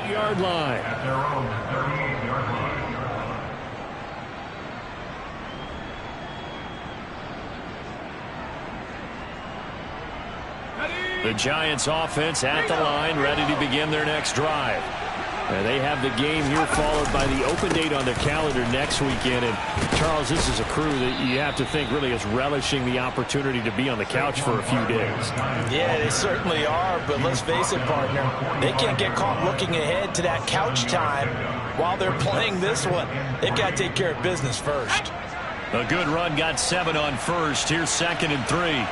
38-yard line. At their own 38-yard line. The Giants offense at the line, ready to begin their next drive. They have the game here followed by the open date on their calendar next weekend. And Charles, this is a crew that you have to think really is relishing the opportunity to be on the couch for a few days. Yeah, they certainly are, but let's face it, partner, they can't get caught looking ahead to that couch time while they're playing this one. They've got to take care of business first. A good run, got 7 on first. Here's 2nd and 3.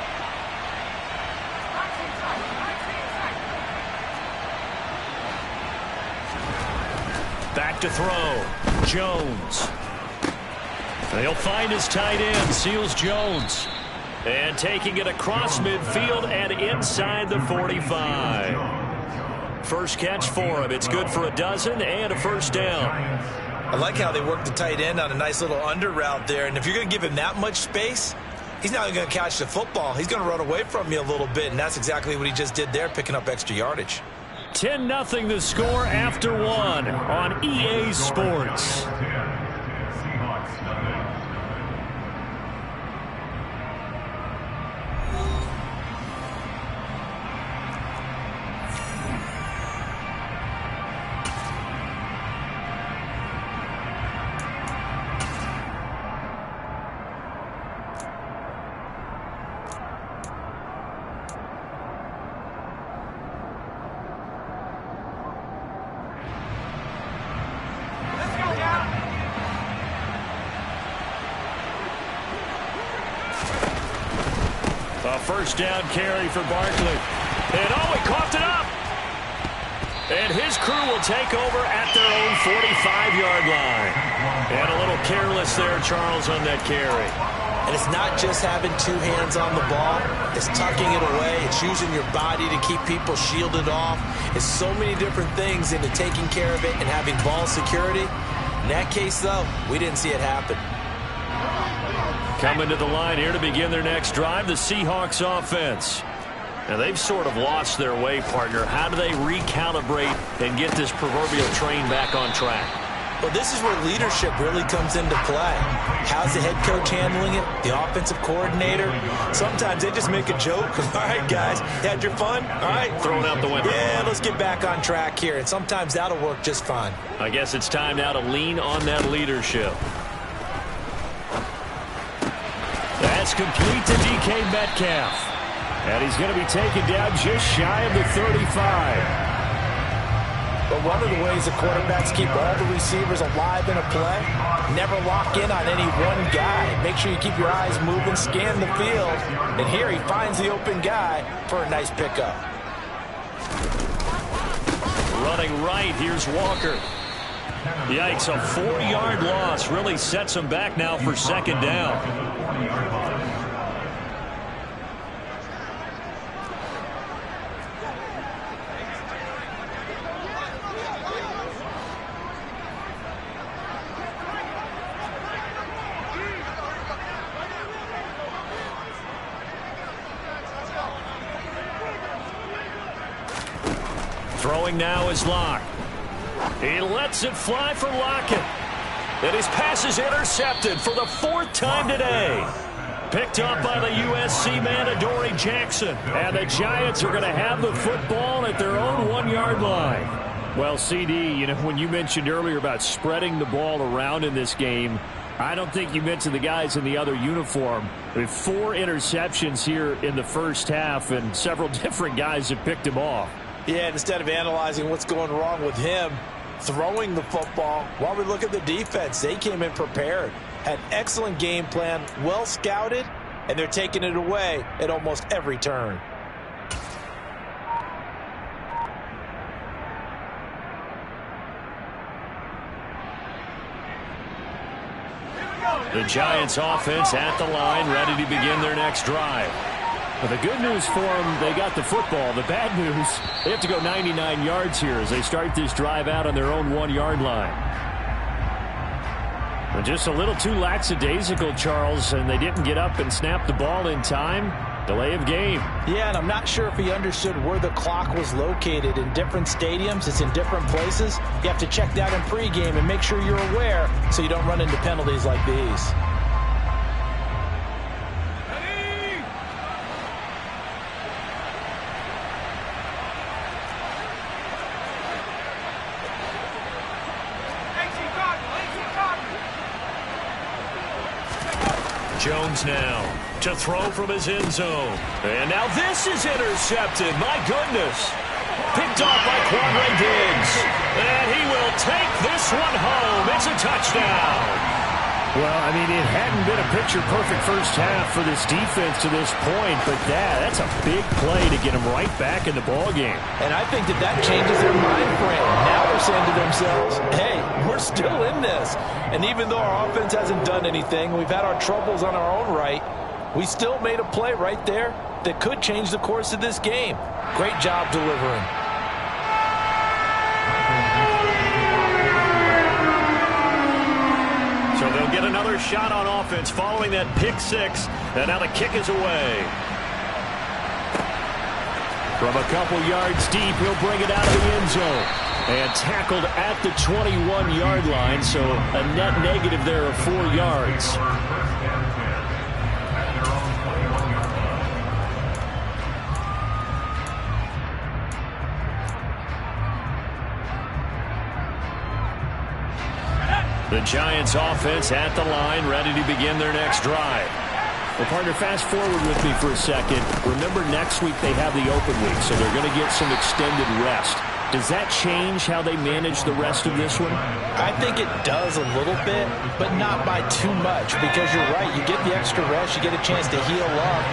Back to throw. Jones. They'll find his tight end. Seals Jones. And taking it across midfield and inside the 45. First catch for him. It's good for a dozen and a first down. I like how they work the tight end on a nice little under route there. And if you're going to give him that much space, he's not going to catch the football. He's going to run away from you a little bit, and that's exactly what he just did there, picking up extra yardage. 10-0 the score after 1 on EA Sports. A first down carry for Barkley. And he coughed it up. And his crew will take over at their own 45-yard line. And a little careless there, Charles, on that carry. And it's not just having 2 hands on the ball. It's tucking it away. It's using your body to keep people shielded off. It's so many different things into taking care of it and having ball security. In that case, though, we didn't see it happen. Coming to the line here to begin their next drive, the Seahawks offense. Now, they've sort of lost their way, partner. How do they recalibrate and get this proverbial train back on track? Well, this is where leadership really comes into play. How's the head coach handling it? The offensive coordinator? Sometimes they just make a joke. All right, guys, had your fun? All right. Throw it out the window. Yeah, let's get back on track here. And sometimes that'll work just fine. I guess it's time now to lean on that leadership. That's complete to DK Metcalf. And he's going to be taken down just shy of the 35. But one of the ways the quarterbacks keep all the receivers alive in a play, never lock in on any one guy. Make sure you keep your eyes moving, scan the field. And here he finds the open guy for a nice pickup. Running right, here's Walker. Yikes, a 4-yard loss really sets him back now for second down. Throwing now is Locke. He lets it fly for Lockett. And his pass is intercepted for the 4th time today. Picked up by the USC man, Adoree Jackson. And the Giants are going to have the football at their own 1-yard line. Well, CD, you know, when you mentioned earlier about spreading the ball around in this game, I don't think you mentioned the guys in the other uniform. I mean, 4 interceptions here in the first half, and several different guys have picked him off. Yeah, instead of analyzing what's going wrong with him, throwing the football, while we look at the defense, they came in prepared. Had excellent game plan, well scouted, and they're taking it away at almost every turn. The Giants offense at the line, ready to begin their next drive. But the good news for them, they got the football. The bad news, they have to go 99 yards here as they start this drive out on their own 1-yard line. But just a little too lackadaisical, Charles, and they didn't get up and snap the ball in time. Delay of game. Yeah, and I'm not sure if he understood where the clock was located. In different stadiums, it's in different places. You have to check that in pregame and make sure you're aware so you don't run into penalties like these. Jones now to throw from his end zone. And now this is intercepted. My goodness. Picked off by Quandre Diggs. And he will take this one home. It's a touchdown. Well, I mean, it hadn't been a picture-perfect first half for this defense to this point, but that's a big play to get them right back in the ballgame. And I think that changes their mind frame. Now they're saying to themselves, hey, we're still in this. And even though our offense hasn't done anything, we've had our troubles on our own right, we still made a play right there that could change the course of this game. Great job delivering. So they'll get another shot on offense following that pick six. And now the kick is away. From a couple yards deep, he'll bring it out of the end zone. And tackled at the 21-yard line, so a net negative there of 4 yards. The Giants offense at the line, ready to begin their next drive. Well, partner, fast forward with me for a second. Remember, next week they have the open week, so they're going to get some extended rest. Does that change how they manage the rest of this one? I think it does a little bit, but not by too much, because you're right. You get the extra rest, you get a chance to heal up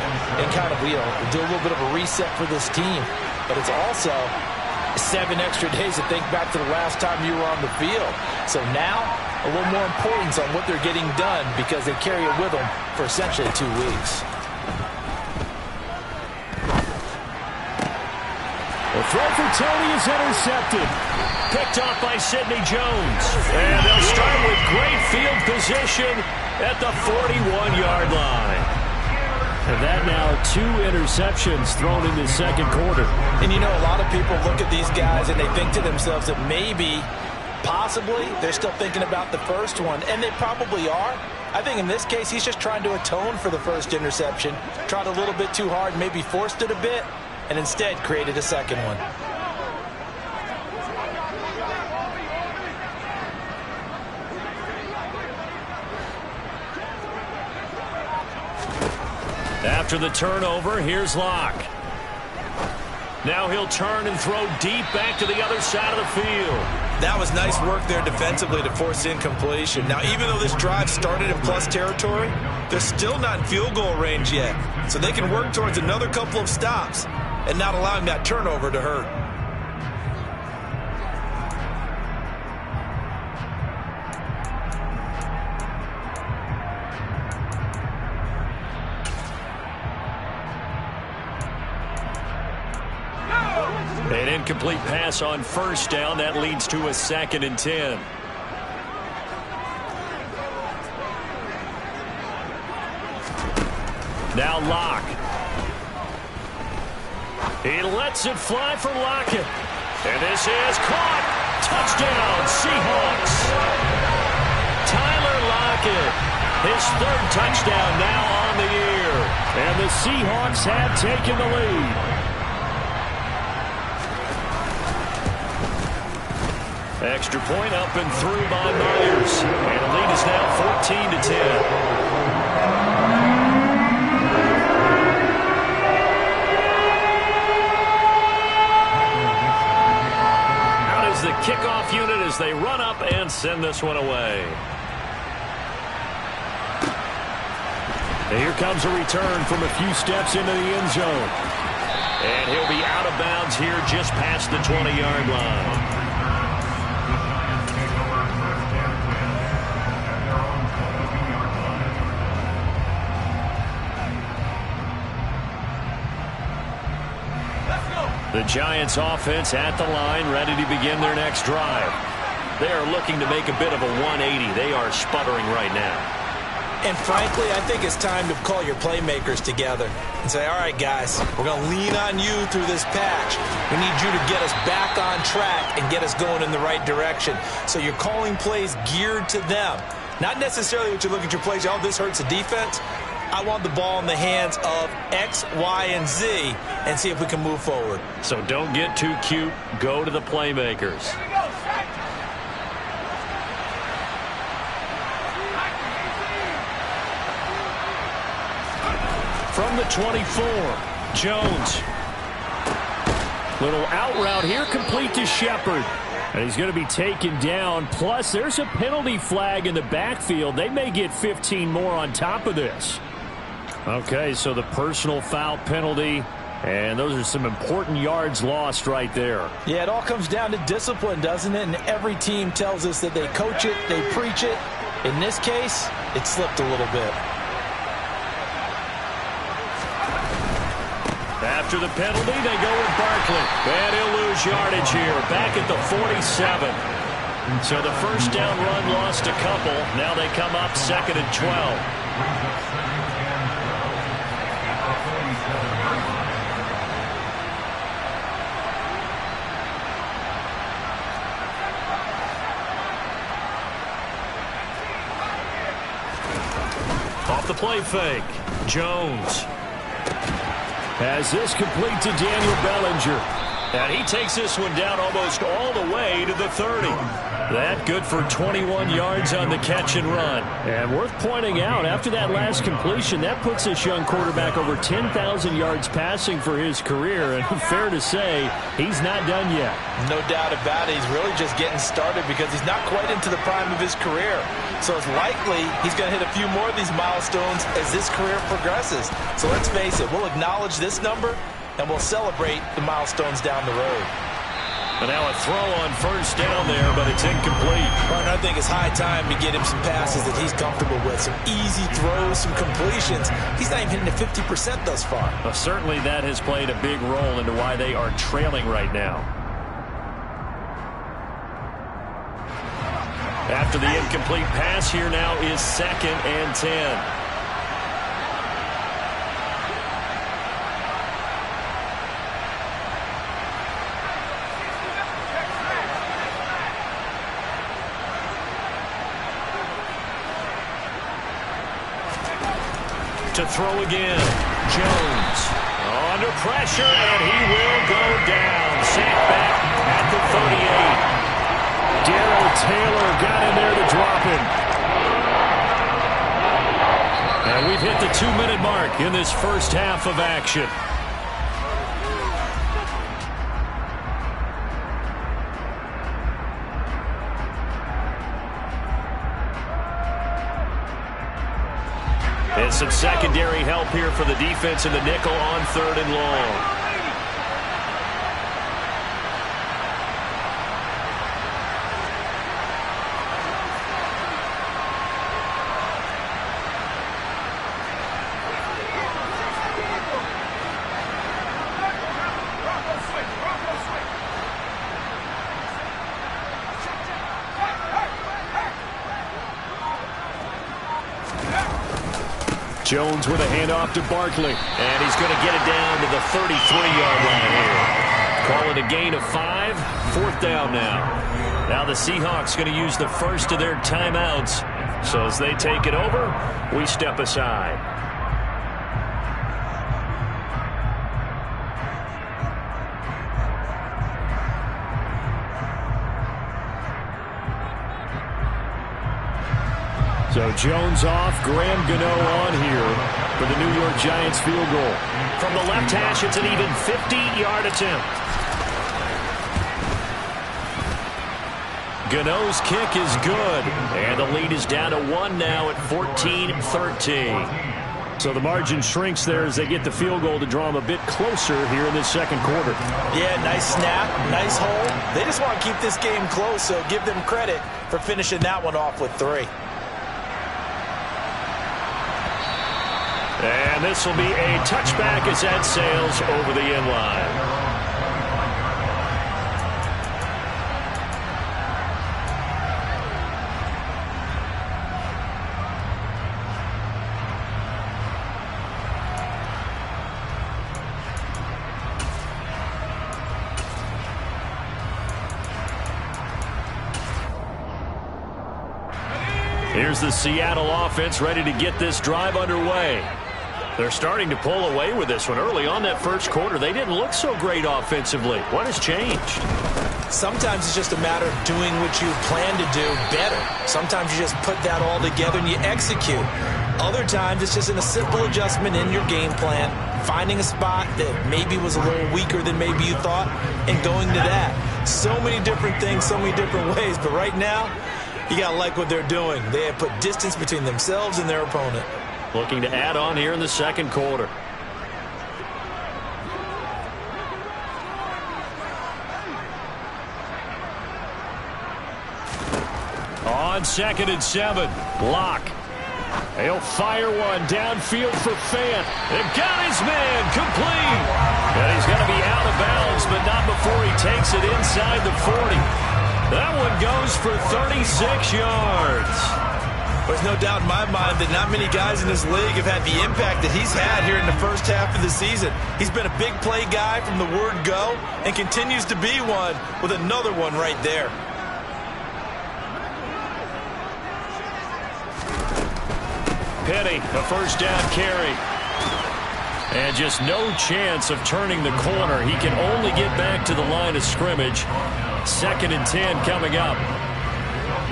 and kind of, do a little bit of a reset for this team. But it's also 7 extra days to think back to the last time you were on the field. So now, a little more importance on what they're getting done because they carry it with them for essentially 2 weeks. The throw for Tony is intercepted. Picked off by Sidney Jones. And they'll start with great field position at the 41-yard line. And that now 2 interceptions thrown in the second quarter. And a lot of people look at these guys and they think to themselves that maybe, possibly, they're still thinking about the first one. And they probably are. I think in this case, he's just trying to atone for the first interception. Tried a little bit too hard, maybe forced it a bit, and instead created a second one. After the turnover, here's Locke. Now he'll turn and throw deep back to the other side of the field. That was nice work there defensively to force incompletion. Now, even though this drive started in plus territory, they're still not in field goal range yet. So they can work towards another couple of stops and not allowing that turnover to hurt. An incomplete pass on first down. That leads to a 2nd and 10. Now Locke. He lets it fly for Lockett. And this is caught. Touchdown, Seahawks. Tyler Lockett, his 3rd touchdown now on the year. And the Seahawks have taken the lead. Extra point up and through by Myers. And the lead is now 14-10. Out is the kickoff unit as they run up and send this one away. And here comes a return from a few steps into the end zone. And he'll be out of bounds here just past the 20-yard line. The Giants offense at the line, ready to begin their next drive. They are looking to make a bit of a 180. They are sputtering right now. And frankly, I think it's time to call your playmakers together and say, all right, guys, we're going to lean on you through this patch. We need you to get us back on track and get us going in the right direction. So you're calling plays geared to them. Not necessarily what you look at your plays, oh, this hurts the defense. I want the ball in the hands of X, Y, and Z and see if we can move forward. So don't get too cute. Go to the playmakers. From the 24, Jones. Little out route here, complete to Shepard. And he's going to be taken down. Plus, there's a penalty flag in the backfield. They may get 15 more on top of this. Okay, so the personal foul penalty, and those are some important yards lost right there. Yeah, it all comes down to discipline, doesn't it? And every team tells us that they coach it, they preach it. In this case, it slipped a little bit. After the penalty, they go with Barkley. And he'll lose yardage here, back at the 47. So the first down run lost a couple. Now they come up 2nd and 12. Off the play fake, Jones has this complete to Daniel Bellinger. And he takes this one down almost all the way to the 30. That good for 21 yards on the catch and run. And worth pointing out, after that last completion, that puts this young quarterback over 10,000 yards passing for his career. And fair to say, he's not done yet. No doubt about it. He's really just getting started because he's not quite into the prime of his career. So it's likely he's going to hit a few more of these milestones as this career progresses. So let's face it, we'll acknowledge this number and we'll celebrate the milestones down the road. And now a throw on first down there, but it's incomplete. Well, I think it's high time to get him some passes that he's comfortable with. Some easy throws, some completions. He's not even hitting the 50% thus far. Well, certainly that has played a big role into why they are trailing right now. After the incomplete pass, here now is 2nd and 10. To throw again, Jones under pressure, and he will go down. Sacked back at the 38. Darrell Taylor got in there to drop him. And we've hit the 2-minute mark in this first half of action. And some secondary help here for the defense in the nickel on 3rd and long. Jones with a handoff to Barkley. And he's going to get it down to the 33-yard line here. Call it a gain of 5. 4th down now. Now the Seahawks going to use the first of their timeouts. So as they take it over, we step aside. So Jones off, Graham Gano on here for the New York Giants field goal. From the left hash, it's an even 50-yard attempt. Gano's kick is good, and the lead is down to 1 now at 14-13. So the margin shrinks there as they get the field goal to draw them a bit closer here in this second quarter. Yeah, nice snap, nice hold. They just want to keep this game close, so give them credit for finishing that one off with 3. And this will be a touchback as that sails over the end line. Here's the Seattle offense ready to get this drive underway. They're starting to pull away with this one. Early on that first quarter, they didn't look so great offensively. What has changed? Sometimes it's just a matter of doing what you plan to do better. Sometimes you just put that all together and you execute. Other times it's just in a simple adjustment in your game plan, finding a spot that maybe was a little weaker than maybe you thought, and going to that. So many different things, so many different ways, but right now, you got to like what they're doing. They have put distance between themselves and their opponent. Looking to add on here in the second quarter. On 2nd and 7, Locke. He'll fire one downfield for Fant. They've got his man complete. And he's going to be out of bounds, but not before he takes it inside the 40. That one goes for 36 yards. There's no doubt in my mind that not many guys in this league have had the impact that he's had here in the first half of the season. He's been a big play guy from the word go and continues to be one with another one right there. Penny, a first down carry. And just no chance of turning the corner. He can only get back to the line of scrimmage. 2nd and 10 coming up.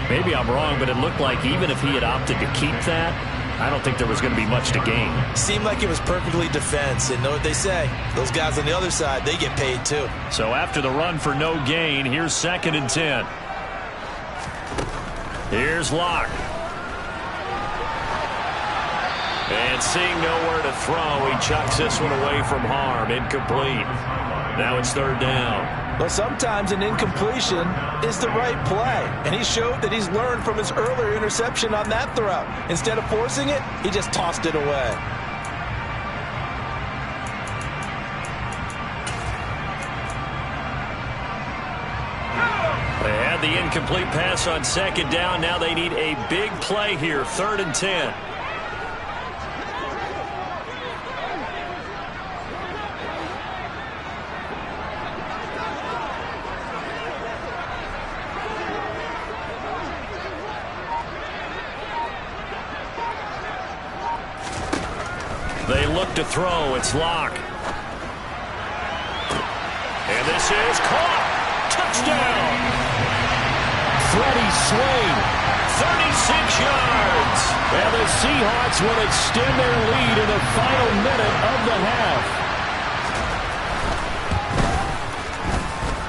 Maybe I'm wrong, but it looked like even if he had opted to keep that, I don't think there was going to be much to gain. Seemed like it was perfectly defense. And know what they say? Those guys on the other side, they get paid too. So after the run for no gain, here's 2nd and 10. Here's Locke. And seeing nowhere to throw, he chucks this one away from harm. Incomplete. Now it's 3rd down. Well, sometimes an incompletion is the right play. And he showed that he's learned from his earlier interception on that throw. Instead of forcing it, he just tossed it away. They had the incomplete pass on 2nd down. Now they need a big play here. 3rd and 10. They look to throw. It's Locke. And this is caught. Touchdown. Freddie Swain, 36 yards. And the Seahawks will extend their lead in the final minute of the half.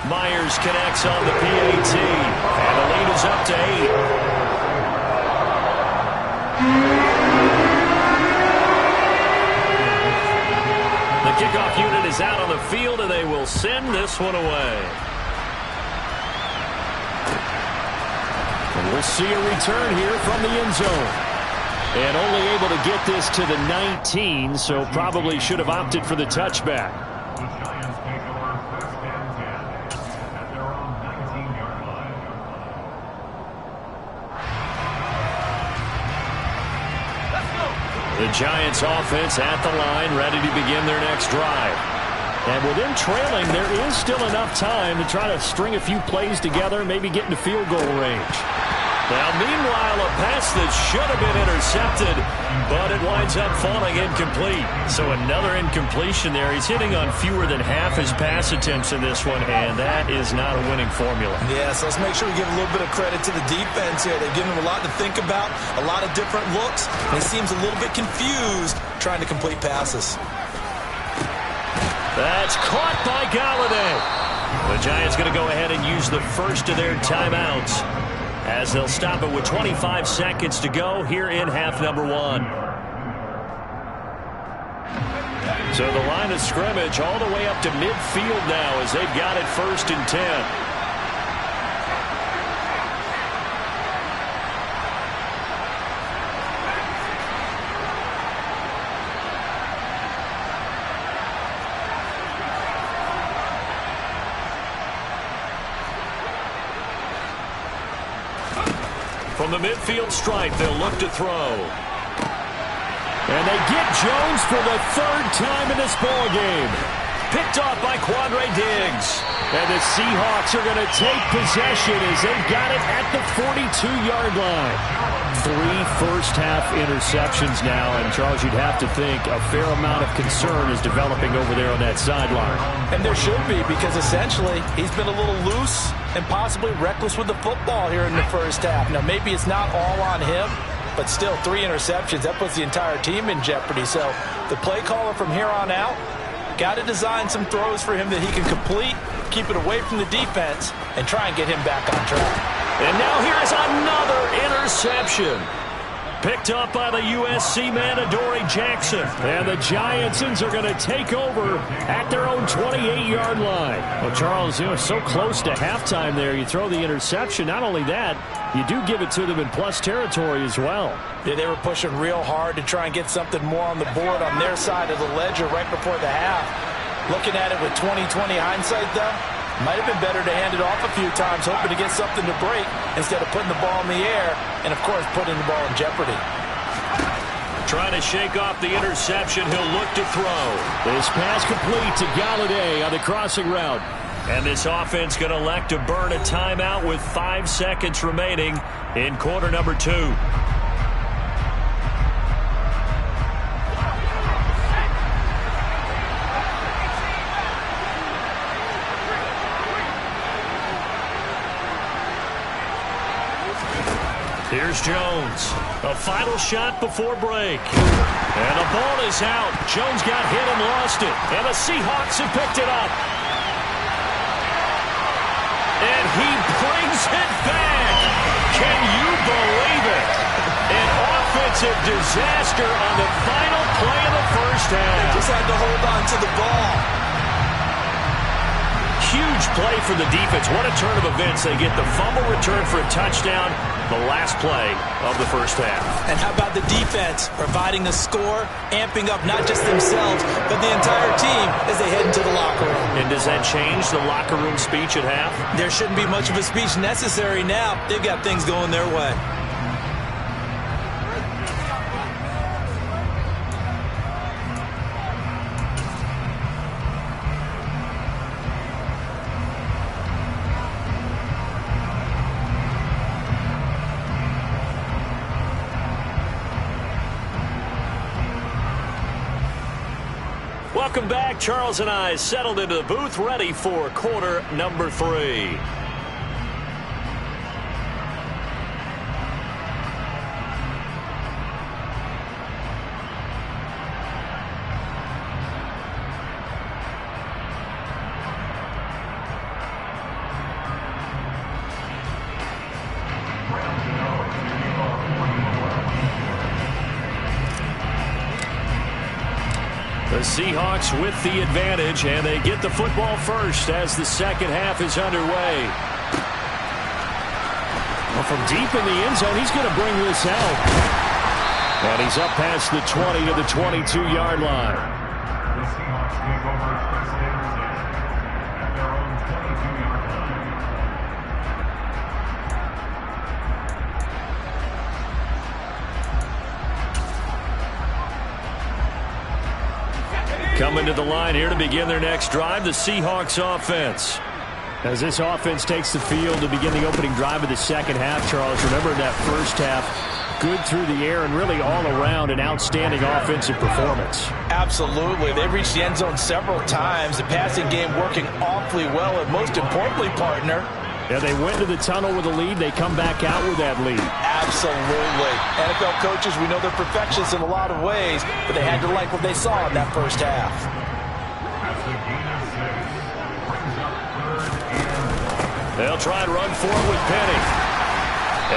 Myers connects on the PAT. And the lead is up to 8. The kickoff unit is out on the field, and they will send this one away. And we'll see a return here from the end zone. And only able to get this to the 19, so probably should have opted for the touchback. The Giants take over 1st and 10 at their own 19-yard line. The Giants offense at the line, ready to begin their next drive. And with them trailing, there is still enough time to try to string a few plays together, maybe get into field goal range. Now, meanwhile, a pass that should have been intercepted, but it winds up falling incomplete. So another incompletion there. He's hitting on fewer than half his pass attempts in this one, and that is not a winning formula. Yeah, so let's make sure we give a little bit of credit to the defense here. They've given him a lot to think about, a lot of different looks, and he seems a little bit confused trying to complete passes. That's caught by Galladay. The Giants going to go ahead and use the first of their timeouts, as they'll stop it with 25 seconds to go here in half number 1. So the line of scrimmage all the way up to midfield now as they've got it 1st and 10. From the midfield stripe, they'll look to throw. And they get Jones for the 3rd time in this ballgame. Picked off by Quandre Diggs. And the Seahawks are going to take possession as they've got it at the 42-yard line. 3 first-half interceptions now, and Charles, you'd have to think a fair amount of concern is developing over there on that sideline. And there should be, because essentially he's been a little loose and possibly reckless with the football here in the first half. Now, maybe it's not all on him, but still 3 interceptions. That puts the entire team in jeopardy. So the play caller from here on out got to design some throws for him that he can complete, keep it away from the defense, and try and get him back on track. And now here's another interception. Picked up by the USC man, Adoree Jackson. And the Giantsons are going to take over at their own 28-yard line. Well, Charles, so close to halftime there. You throw the interception. Not only that, you do give it to them in plus territory as well. Yeah, they were pushing real hard to try and get something more on the board on their side of the ledger right before the half. Looking at it with 20/20 hindsight, though, might have been better to hand it off a few times, hoping to get something to break instead of putting the ball in the air and, of course, putting the ball in jeopardy. Trying to shake off the interception. He'll look to throw. This pass complete to Galladay on the crossing route. And this offense going to elect to burn a timeout with 5 seconds remaining in quarter number 2. Here's Jones. A final shot before break. And the ball is out. Jones got hit and lost it. And the Seahawks have picked it up. And he brings it back. Can you believe it? An offensive disaster on the final play of the first half. They just had to hold on to the ball. Huge play for the defense. What a turn of events. They get the fumble return for a touchdown. The last play of the first half. And how about the defense providing a score, amping up not just themselves, but the entire team as they head into the locker room. And does that change the locker room speech at half? There shouldn't be much of a speech necessary now. They've got things going their way. Welcome back. Charles and I settled into the booth, ready for quarter number 3. The Seahawks with the advantage, and they get the football first as the second half is underway. Well, from deep in the end zone, he's going to bring this out. And he's up past the 20 to the 22-yard line. The Seahawks take over first and 10 at their own 22-yard line. Coming to the line here to begin their next drive, the Seahawks offense. As this offense takes the field to begin the opening drive of the second half, Charles, remember that first half, good through the air and really all around an outstanding offensive performance. Absolutely. They reached the end zone several times. The passing game working awfully well, and most importantly, partner, yeah, they went to the tunnel with a lead. They come back out with that lead. absolutely. NFL coaches, we know they're perfectionists in a lot of ways, but they had to like what they saw in that first half. That's the gain of 6. Brings up 3rd and 1. They'll try and run forward with Penny.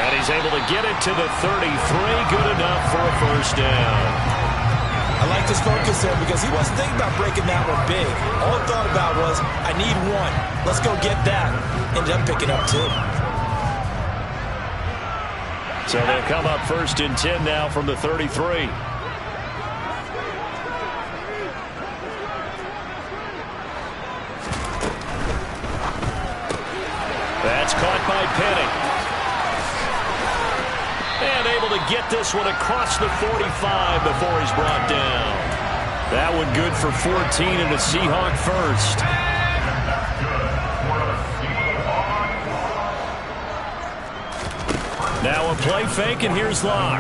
And he's able to get it to the 33. Good enough for a first down. I like this focus there because he wasn't thinking about breaking that one big. All he thought about was, I need 1. Let's go get that. Ended up picking up 2. So they'll come up first and 10 now from the 33. That's caught by Penny. And able to get this one across the 45 before he's brought down. That one good for 14 and a Seahawk first. And that's good. Now a play fake, and here's Locke.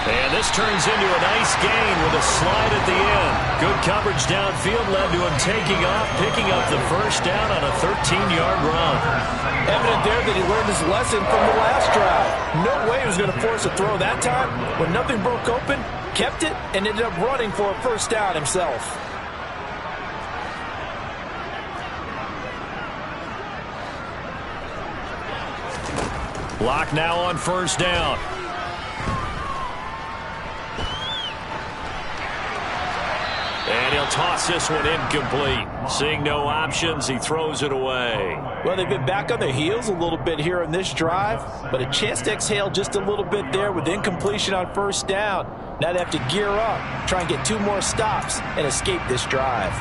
And this turns into a nice gain with a slide at the end. Good coverage downfield led to him taking off, picking up the first down on a 13-yard run. Evident there that he learned his lesson from the last drive. No way he was going to force a throw that time. When nothing broke open, kept it, and ended up running for a first down himself. Locke now on first down. And he'll toss this one incomplete. Seeing no options, he throws it away. Well, they've been back on their heels a little bit here in this drive, but a chance to exhale just a little bit there with incompletion on first down. Now they have to gear up, try and get 2 more stops, and escape this drive.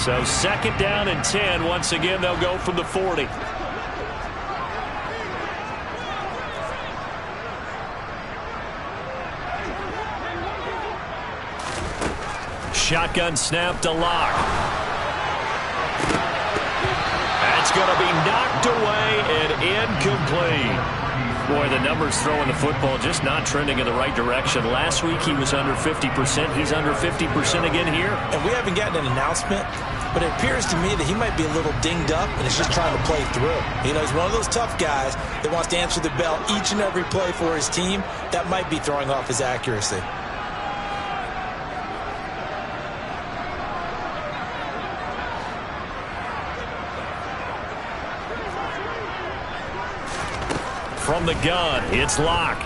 So second down and 10. Once again, they'll go from the 40. Shotgun snap to Locke. That's going to be knocked away and incomplete. Boy, the numbers throwing the football just not trending in the right direction. Last week he was under 50%. He's under 50% again here. And we haven't gotten an announcement, but it appears to me that he might be a little dinged up and is just trying to play through. You know, he's one of those tough guys that wants to answer the bell each and every play for his team. That might be throwing off his accuracy. From the gun, it's Locke.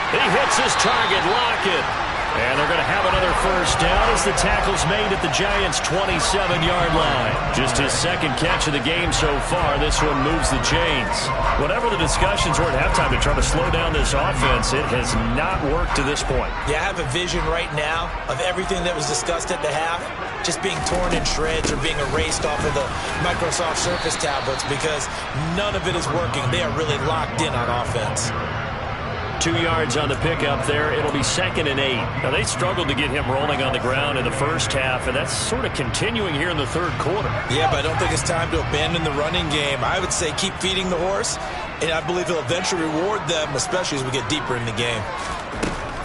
He hits his target, Lockett. And they're going to have another first down as the tackle's made at the Giants' 27-yard line. Just his second catch of the game so far. This one moves the chains. Whatever the discussions were at halftime to try to slow down this offense, it has not worked to this point. Yeah, I have a vision right now of everything that was discussed at the half just being torn in shreds or being erased off of the Microsoft Surface tablets because none of it is working. They are really locked in on offense. 2 yards on the pickup there. It'll be 2nd and 8. Now, they struggled to get him rolling on the ground in the first half, and that's sort of continuing here in the third quarter. Yeah, but I don't think it's time to abandon the running game. I would say keep feeding the horse, and I believe he'll eventually reward them, especially as we get deeper in the game.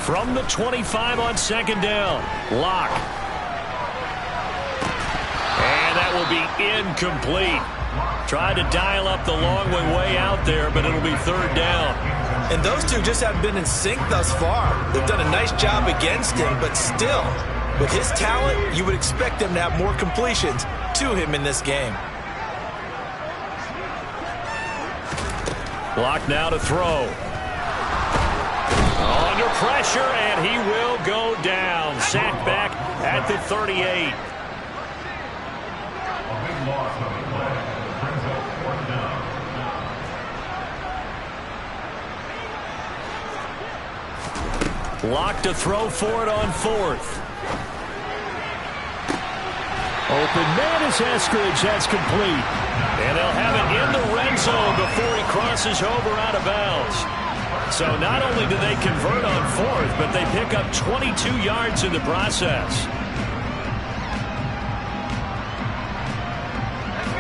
From the 25 on second down, Locke. And that will be incomplete. Tried to dial up the long way out there, but it'll be third down. And those two just haven't been in sync thus far. They've done a nice job against him, but still, with his talent, you would expect them to have more completions to him in this game. Locke now to throw. Under pressure, and he will go down. Sacked back at the 38. Locke to throw for it on fourth. Open man is Eskridge. That's complete. And they'll have it in the red zone before he crosses over out of bounds. So not only do they convert on fourth, but they pick up 22 yards in the process.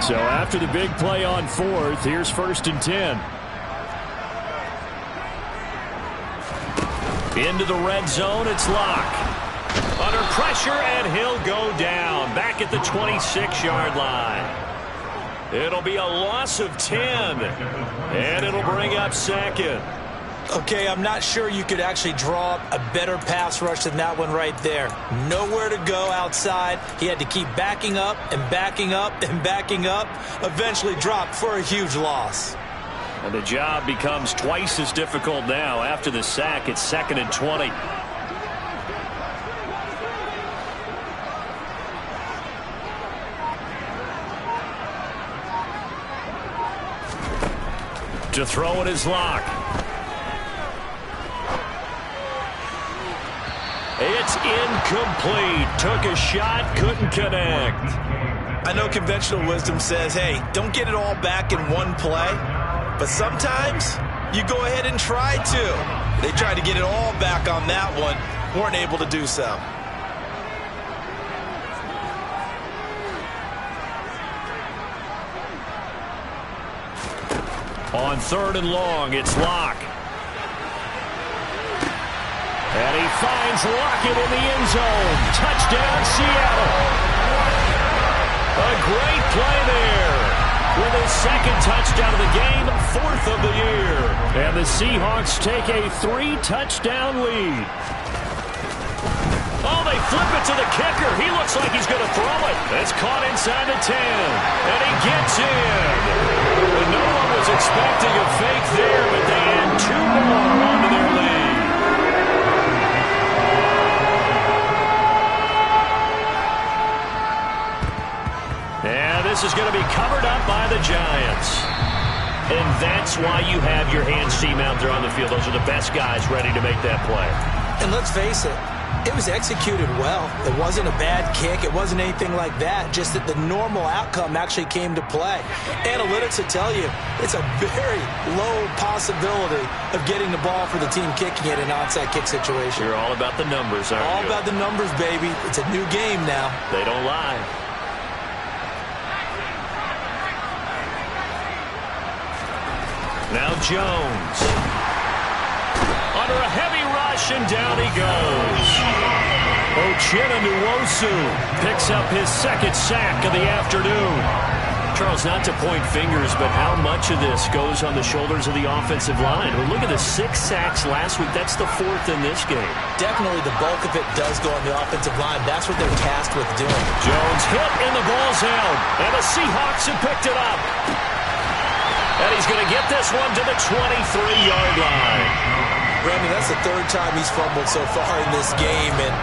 So after the big play on fourth, here's 1st and 10. Into the red zone, it's Locke. Under pressure, and he'll go down. Back at the 26-yard line. It'll be a loss of 10. And it'll bring up 2nd. Okay, I'm not sure you could actually draw up a better pass rush than that one right there. Nowhere to go outside. He had to keep backing up and backing up and backing up. Eventually dropped for a huge loss. And the job becomes twice as difficult now. After the sack, it's 2nd and 20. To throw it is Locke. It's incomplete. Took a shot, couldn't connect. I know conventional wisdom says, hey, don't get it all back in one play. But sometimes you go ahead and try to. They tried to get it all back on that one. Weren't able to do so. On 3rd and long, it's Locke. And he finds Lockett in the end zone. Touchdown, Seattle. A great play there. With his 2nd touchdown of the game, 4th of the year. And the Seahawks take a 3-touchdown lead. Oh, they flip it to the kicker. He looks like he's going to throw it. It's caught inside the 10. And he gets in. And no one was expecting a fake there, but they add 2 more onto their lead. And this is going to be covered up by the Giants. And that's why you have your hands team out there on the field. Those are the best guys ready to make that play. And let's face it, it was executed well. It wasn't a bad kick. It wasn't anything like that. Just that the normal outcome actually came to play. Analytics will tell you it's a very low possibility of getting the ball for the team kicking it in an onside kick situation. You're all about the numbers, aren't you? All about the numbers, baby. It's a new game now. They don't lie. Now Jones. Under a heavy rush, and down he goes. Uchenna Nwosu picks up his 2nd sack of the afternoon. Charles, not to point fingers, but how much of this goes on the shoulders of the offensive line? Well, look at the 6 sacks last week. That's the 4th in this game. Definitely the bulk of it does go on the offensive line. That's what they're tasked with doing. Jones hit, and the ball's held. And the Seahawks have picked it up. And he's going to get this one to the 23-yard line. Brandon, that's the 3rd time he's fumbled so far in this game. And,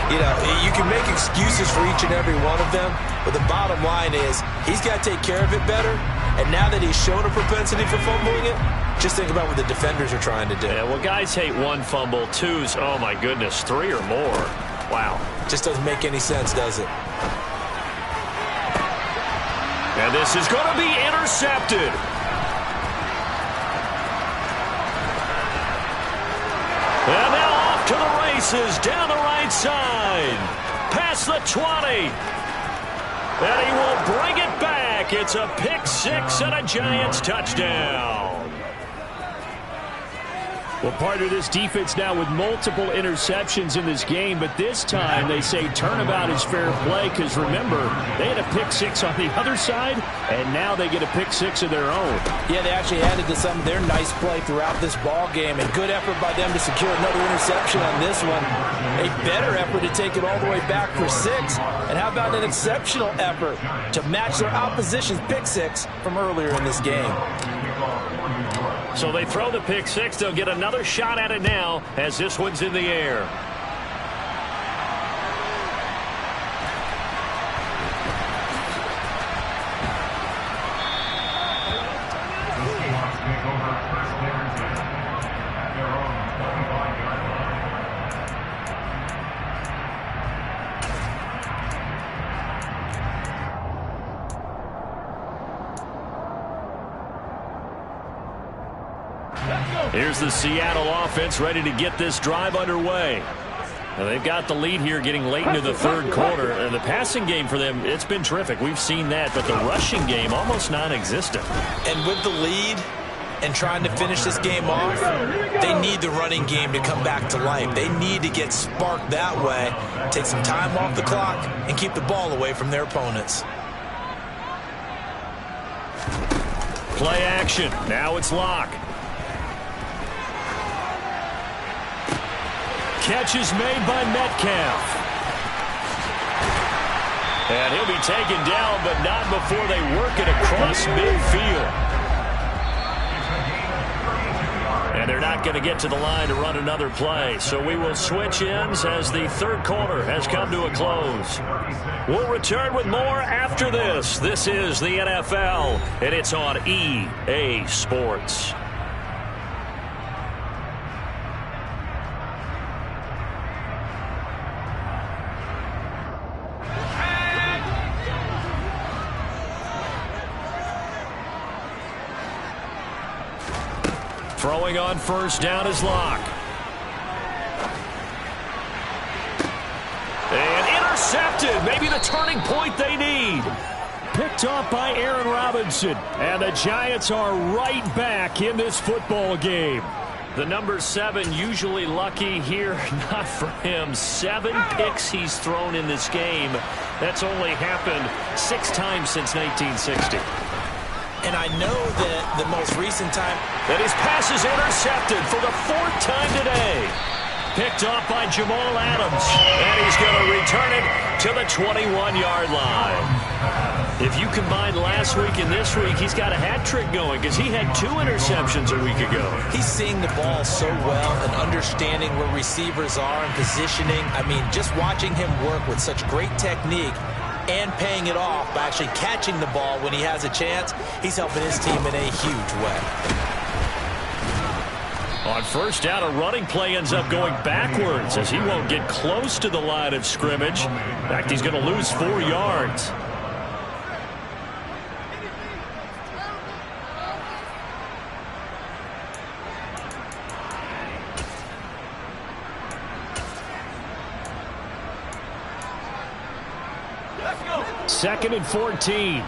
you know, you can make excuses for each and every one of them. But the bottom line is he's got to take care of it better. And now that he's shown a propensity for fumbling it, just think about what the defenders are trying to do. Yeah, well, guys hate 1 fumble, 2's, oh, my goodness, 3 or more. Wow. Just doesn't make any sense, does it? And this is going to be intercepted. And now off to the races, down the right side. Past the 20. And he will bring it back. It's a pick 6 and a Giants touchdown. Well, part of this defense now with multiple interceptions in this game, but this time they say turnabout is fair play because, remember, they had a pick 6 on the other side, and now they get a pick 6 of their own. Yeah, they actually added to some of their nice play throughout this ball game, and good effort by them to secure another interception on this one. A better effort to take it all the way back for 6, and how about an exceptional effort to match their opposition's pick 6 from earlier in this game. So they throw the pick 6. They'll get another shot at it now as this one's in the air. Here's the Seattle offense ready to get this drive underway. And they've got the lead here getting late into the 3rd quarter. And the passing game for them, it's been terrific. We've seen that, but the rushing game almost non-existent. And with the lead and trying to finish this game off, they need the running game to come back to life. They need to get sparked that way, take some time off the clock, and keep the ball away from their opponents. Play action. Now it's Locke. Catch is made by Metcalf. And he'll be taken down, but not before they work it across midfield. And they're not going to get to the line to run another play. So we will switch ends as the 3rd quarter has come to a close. We'll return with more after this. This is the NFL, and it's on EA Sports. Throwing on 1st down is Locke. And intercepted. Maybe the turning point they need. Picked off by Aaron Robinson. And the Giants are right back in this football game. The number 7 usually lucky here. Not for him. 7 picks he's thrown in this game. That's only happened 6 times since 1960. And I know that the most recent time that his pass is intercepted for the 4th time today. Picked off by Jamal Adams. And he's going to return it to the 21-yard line. If you combine last week and this week, he's got a hat trick going because he had 2 interceptions a week ago. He's seeing the ball so well and understanding where receivers are and positioning. I mean, just watching him work with such great technique and paying it off by actually catching the ball when he has a chance, he's helping his team in a huge way. On first down, a running play ends up going backwards as he won't get close to the line of scrimmage. In fact, he's going to lose 4 yards. Second and 14.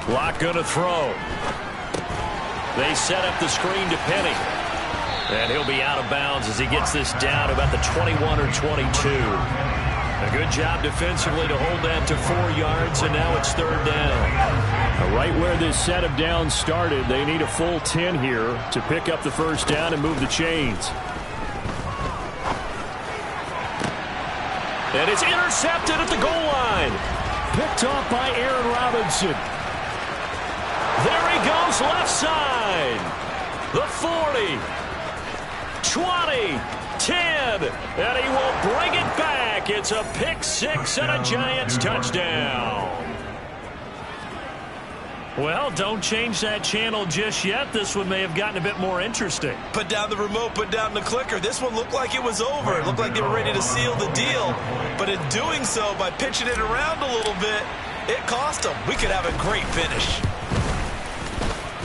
Locke going to throw. They set up the screen to Penny. And he'll be out of bounds as he gets this down about the 21 or 22. A good job defensively to hold that to 4 yards, and now it's 3rd down. Right where this set of downs started, they need a full 10 here to pick up the first down and move the chains. And it's intercepted at the goal line. Picked off by Aaron Robinson. There he goes, left side. The 40, 20, 10, and he will bring it back. It's a pick 6 and a Giants touchdown. Well, don't change that channel just yet. This one may have gotten a bit more interesting. Put down the remote, put down the clicker. This one looked like it was over. It looked like they were ready to seal the deal. But in doing so, by pitching it around a little bit, it cost them. We could have a great finish.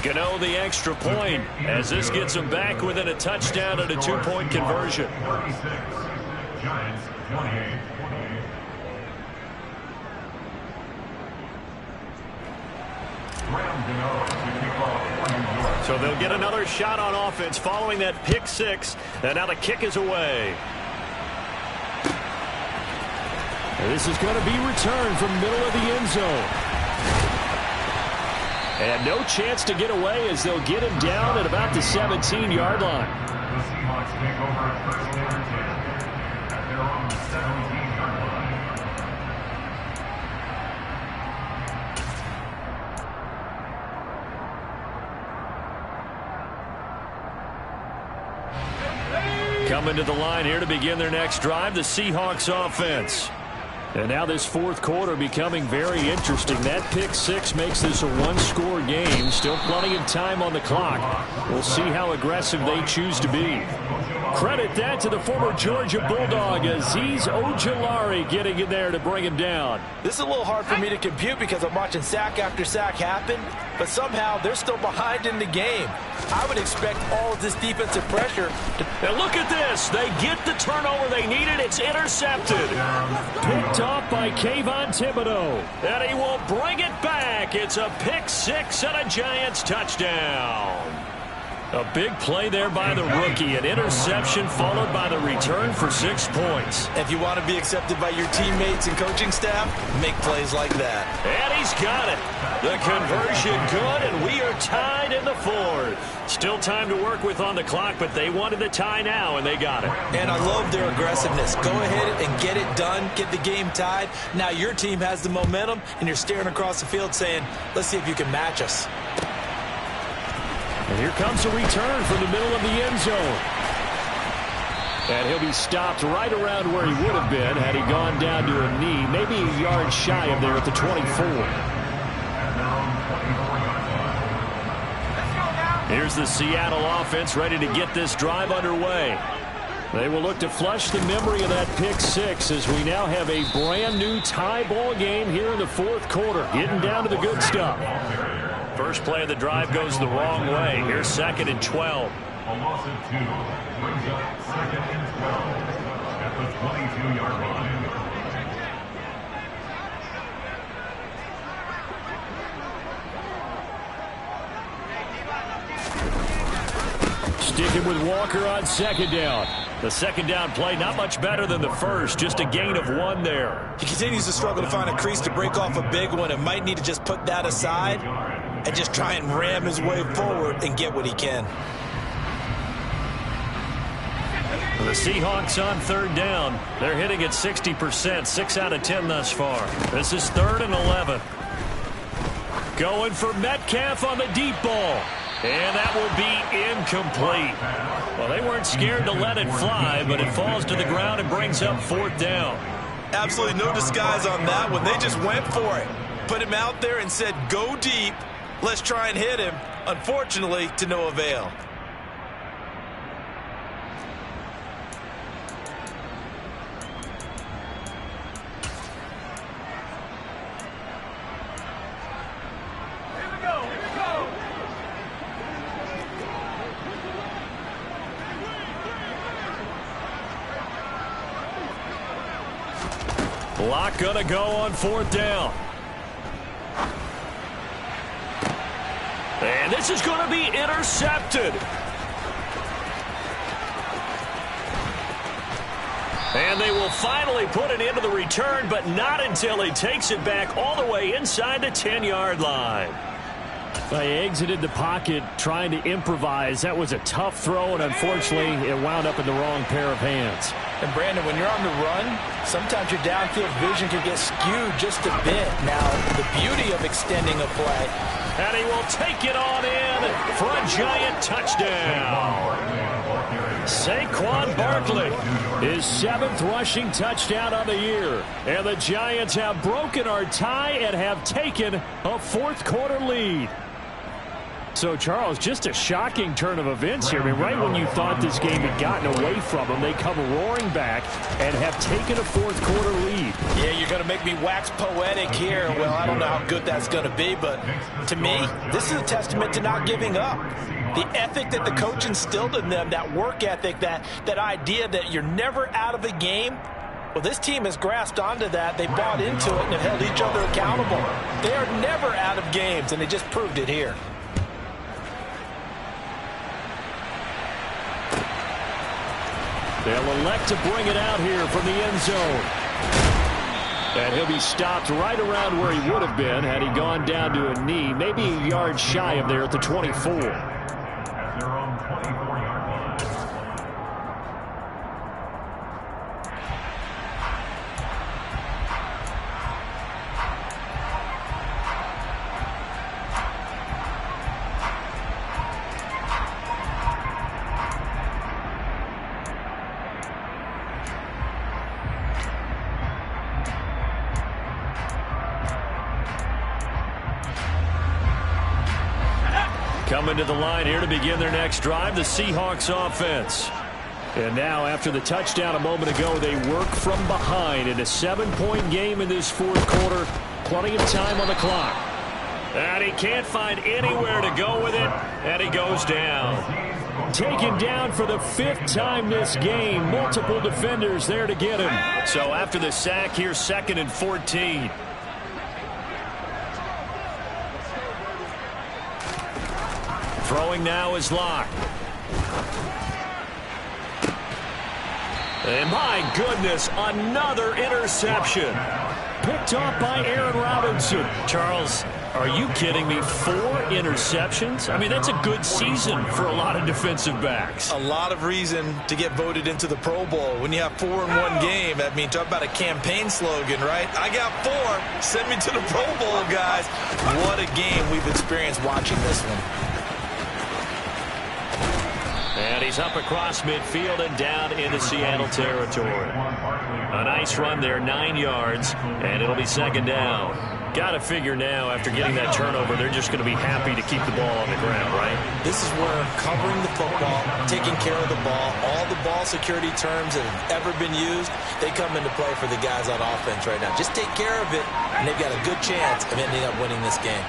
Gano the extra point as this gets him back within a touchdown and a 2-point conversion. 36, Giants 28. So they'll get another shot on offense following that pick 6, and now the kick is away. And this is going to be returned from middle of the end zone. And no chance to get away as they'll get him down at about the 17-yard line. The Seahawks take over at first and 10 at their own 17-yard line. Coming to the line here to begin their next drive, the Seahawks offense. And now this 4th quarter becoming very interesting. That pick 6 makes this a 1-score game. Still plenty of time on the clock. We'll see how aggressive they choose to be. Credit that to the former Georgia Bulldog, Azeez Ojulari getting in there to bring him down. This is a little hard for me to compute because I'm watching sack after sack happen, but somehow they're still behind in the game. I would expect all of this defensive pressure to... And look at this. They get the turnover they needed. It's intercepted. Picked off by Kayvon Thibodeau. And he will bring it back. It's a pick 6 and a Giants touchdown. A big play there by the rookie. An interception followed by the return for 6 points. If you want to be accepted by your teammates and coaching staff, make plays like that. And he's got it. The conversion good, and we are tied in the 4th. Still time to work with on the clock, but they wanted the tie now, and they got it. And I love their aggressiveness. Go ahead and get it done, get the game tied. Now your team has the momentum, and you're staring across the field saying, let's see if you can match us. And here comes a return from the middle of the end zone. And he'll be stopped right around where he would have been had he gone down to a knee, maybe a yard shy of there at the 24. Here's the Seattle offense ready to get this drive underway. They will look to flush the memory of that pick 6 as we now have a brand new tie ball game here in the 4th quarter, getting down to the good stuff. First play of the drive goes the wrong way. Here's 2nd and 12. A loss of 2 brings up 2nd and 12 at the 22-yard line. Sticking with Walker on second down. The second down play not much better than the first, just a gain of 1 there. He continues to struggle to find a crease to break off a big one and might need to just put that aside and just try and ram his way forward and get what he can. The Seahawks on third down. They're hitting at 60%, 6 out of 10 thus far. This is 3rd and 11. Going for Metcalf on the deep ball. And that will be incomplete. Well, they weren't scared to let it fly, but it falls to the ground and brings up 4th down. Absolutely no disguise on that one. They just went for it. Put him out there and said, go deep. Let's try and hit him. Unfortunately, to no avail. Lock gonna go on 4th down. And this is gonna be intercepted. And they will finally put it into the return, but not until he takes it back all the way inside the 10-yard line. They exited the pocket trying to improvise. That was a tough throw, and unfortunately, it wound up in the wrong pair of hands. And Brandon, when you're on the run, sometimes your downfield vision can get skewed just a bit. Now, the beauty of extending a play. And he will take it on in for a giant touchdown. Saquon Barkley, his 7th rushing touchdown on the year. And the Giants have broken our tie and have taken a 4th quarter lead. So, Charles, just a shocking turn of events here. I mean, right when you thought this game had gotten away from them, they come roaring back and have taken a 4th quarter lead. Yeah, you're going to make me wax poetic here. Well, I don't know how good that's going to be, but to me, this is a testament to not giving up. The ethic that the coach instilled in them, that work ethic, that idea that you're never out of a game. Well, this team has grasped onto that. They bought into it and have held each other accountable. They are never out of games, and they just proved it here. They'll elect to bring it out here from the end zone. And he'll be stopped right around where he would have been had he gone down to a knee, maybe a yard shy of there at the 24. At their own 24-yard line. Coming to the line here to begin their next drive, the Seahawks offense. And now, after the touchdown a moment ago, they work from behind in a 7-point game in this 4th quarter. Plenty of time on the clock. And he can't find anywhere to go with it, and he goes down. Taken down for the 5th time this game. Multiple defenders there to get him. So after the sack, here's 2nd and 14. Throwing now is Locke. And my goodness, another interception. Picked off by Aaron Robinson. Charles, are you kidding me? 4 interceptions? I mean, that's a good season for a lot of defensive backs. A lot of reason to get voted into the Pro Bowl. When you have 4 in one game, I mean, talk about a campaign slogan, right? I got 4. Send me to the Pro Bowl, guys. What a game we've experienced watching this one. And he's up across midfield and down into Seattle territory. A nice run there, 9 yards, and it'll be 2nd down. Got to figure now, after getting that turnover, they're just going to be happy to keep the ball on the ground, right? This is where covering the football, taking care of the ball, all the ball security terms that have ever been used, they come into play for the guys on offense right now. Just take care of it, and they've got a good chance of ending up winning this game.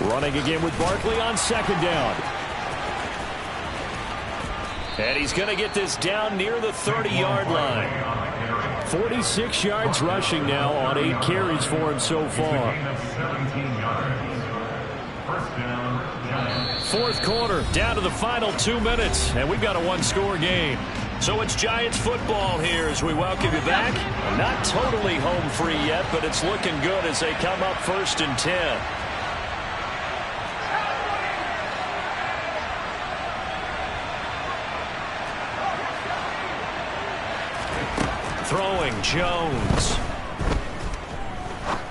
Running again with Barkley on second down. And he's going to get this down near the 30-yard line. 46 yards rushing now on 8 carries for him so far. Fourth quarter, down to the final 2 minutes, and we've got a one-score game. So it's Giants football here as we welcome you back. Not totally home free yet, but it's looking good as they come up 1st and 10. Throwing Jones.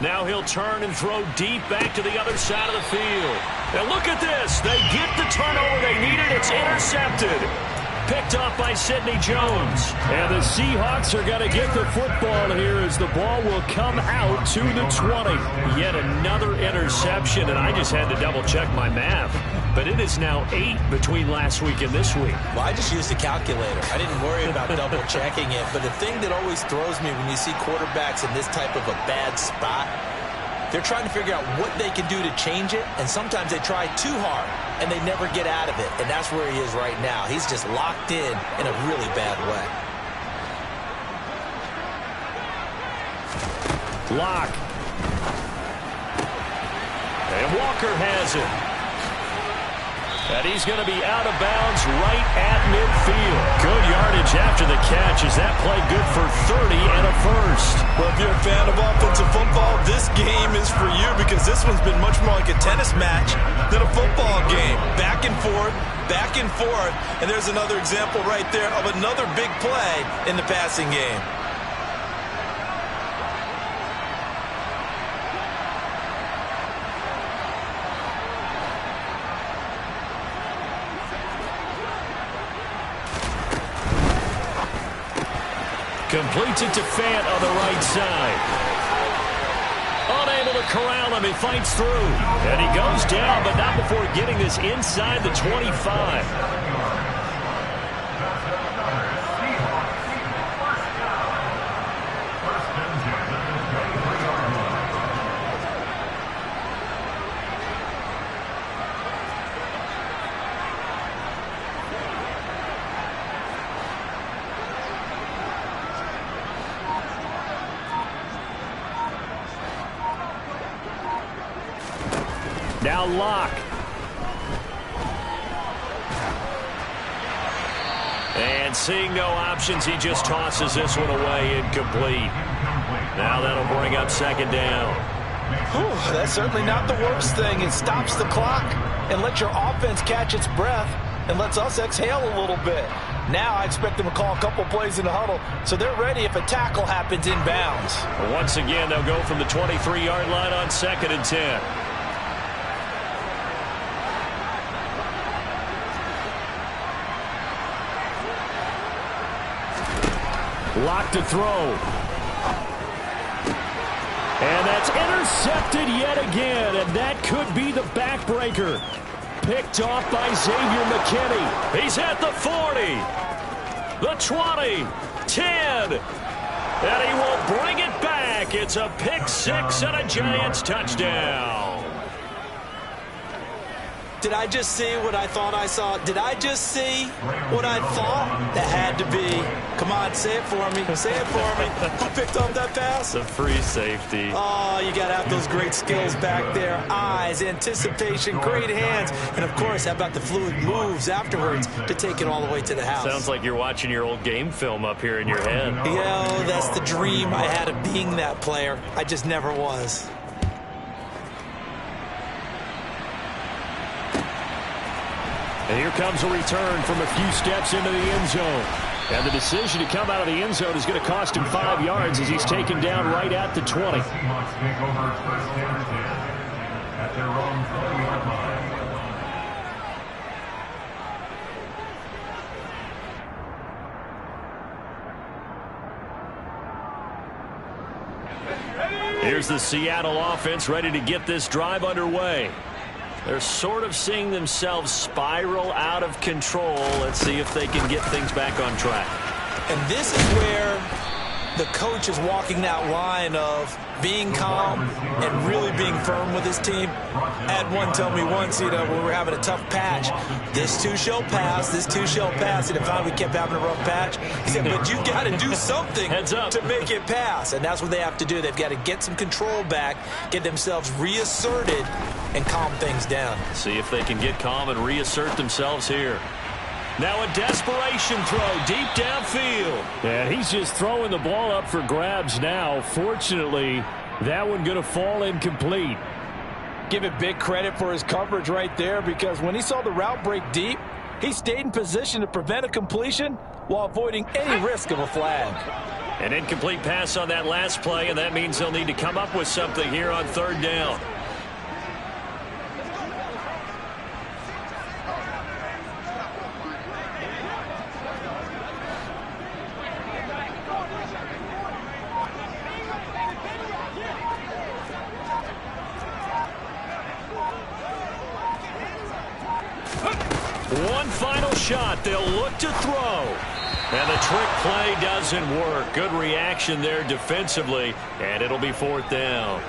Now he'll turn and throw deep back to the other side of the field. And look at this. They get the turnover they needed. It's intercepted. Picked off by Sidney Jones. And the Seahawks are going to get the football here as the ball will come out to the 20. Yet another interception, and I just had to double-check my math. But it is now 8 between last week and this week. Well, I just used a calculator. I didn't worry about double-checking it. But the thing that always throws me when you see quarterbacks in this type of a bad spot, they're trying to figure out what they can do to change it, and sometimes they try too hard, and they never get out of it. And that's where he is right now. He's just locked in a really bad way. Lock. And Walker has it. And he's going to be out of bounds right at midfield. Good yardage after the catch. Is that play good for 30 and a first? Well, if you're a fan of offensive football, this game is for you because this one's been much more like a tennis match than a football game. Back and forth, and there's another example right there of another big play in the passing game. Completes it to Fant on the right side. Unable to corral him. He fights through. And he goes down, but not before getting this inside the 25. Now Lock. And seeing no options, he just tosses this one away, incomplete. Now that'll bring up second down. Whew, that's certainly not the worst thing. It stops the clock and lets your offense catch its breath and lets us exhale a little bit. Now I expect them to call a couple plays in the huddle, so they're ready if a tackle happens inbounds. Once again, they'll go from the 23-yard line on 2nd and 10. Lock to throw. And that's intercepted yet again, and that could be the backbreaker. Picked off by Xavier McKinney. He's at the 40, the 20, 10, and he will bring it back. It's a pick six and a Giants touchdown. Did I just see what I thought I saw? Did I just see what I thought? That had to be. Come on, say it for me. Say it for me. Who picked up that pass? The free safety. Oh, you got to have those great skills back there. Eyes, anticipation, great hands. And, of course, how about the fluid moves afterwards to take it all the way to the house? Sounds like you're watching your old game film up here in your head. Yeah, that's the dream I had of being that player. I just never was. And here comes a return from a few steps into the end zone. And the decision to come out of the end zone is going to cost him 5 yards as he's taken down right at the 20. Here's the Seattle offense ready to get this drive underway. They're sort of seeing themselves spiral out of control. Let's see if they can get things back on track. And this is where the coach is walking that line of being calm and really being firm with his team. I had one tell me once, when we were having a tough patch, this too shall pass, this too shall pass. And if we kept having a rough patch, he said, but you've got to do something to make it pass. And that's what they have to do. They've got to get some control back, get themselves reasserted, and calm things down. See if they can get calm and reassert themselves here. Now a desperation throw deep downfield. And he's just throwing the ball up for grabs now. Fortunately, that one going to fall incomplete. Give it big credit for his coverage right there, because when he saw the route break deep, he stayed in position to prevent a completion while avoiding any risk of a flag. An incomplete pass on that last play, and that means they'll need to come up with something here on third down. One final shot. They'll look to throw. And the trick play doesn't work. Good reaction there defensively, and it'll be fourth down.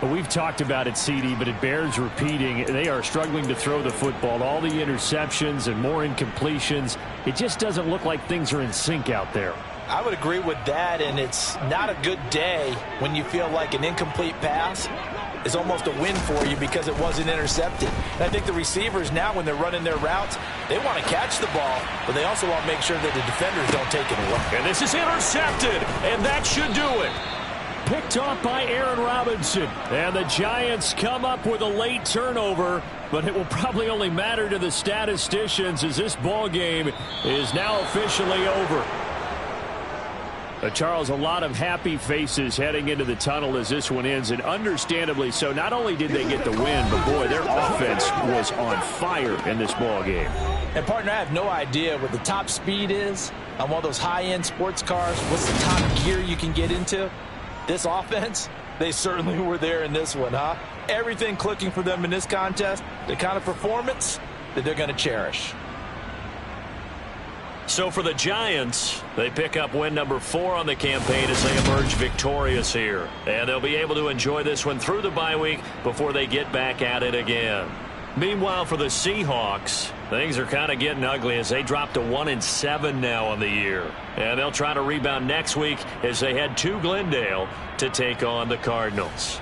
Well, we've talked about it, CD, but it bears repeating. They are struggling to throw the football. All the interceptions and more incompletions. It just doesn't look like things are in sync out there. I would agree with that, and it's not a good day when you feel like an incomplete pass is almost a win for you because it wasn't intercepted. And I think the receivers now, when they're running their routes, they want to catch the ball, but they also want to make sure that the defenders don't take it away. And this is intercepted, and that should do it. Picked off by Aaron Robinson. And the Giants come up with a late turnover, but it will probably only matter to the statisticians as this ball game is now officially over. Charles, a lot of happy faces heading into the tunnel as this one ends, and understandably so. Not only did they get the win, but boy, their offense was on fire in this ball game. And partner, I have no idea what the top speed is on one of those high-end sports cars. What's the top gear you can get into? This offense, they certainly were there in this one, huh? Everything clicking for them in this contest, the kind of performance that they're going to cherish. So for the Giants, they pick up win number 4 on the campaign as they emerge victorious here. And they'll be able to enjoy this one through the bye week before they get back at it again. Meanwhile, for the Seahawks, things are kind of getting ugly as they drop to 1-7 now on the year. And they'll try to rebound next week as they head to Glendale to take on the Cardinals.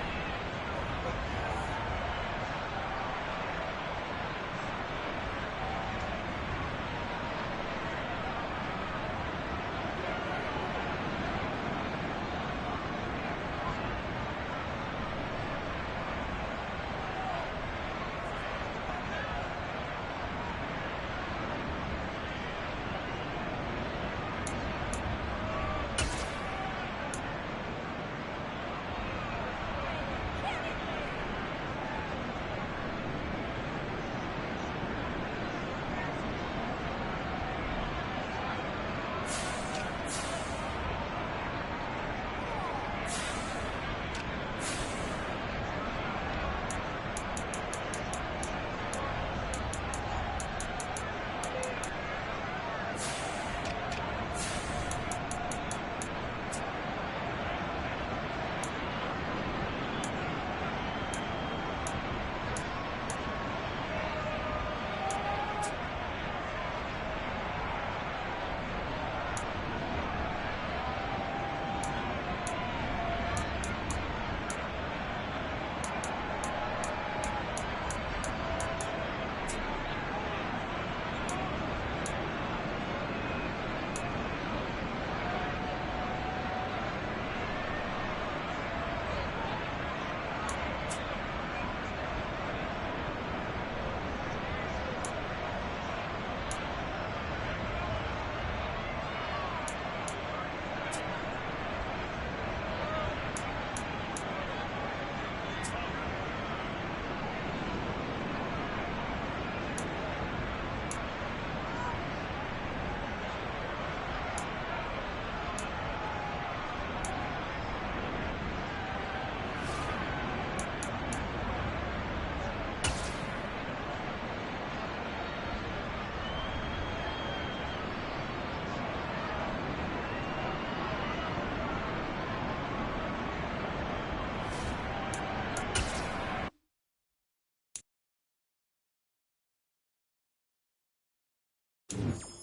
it.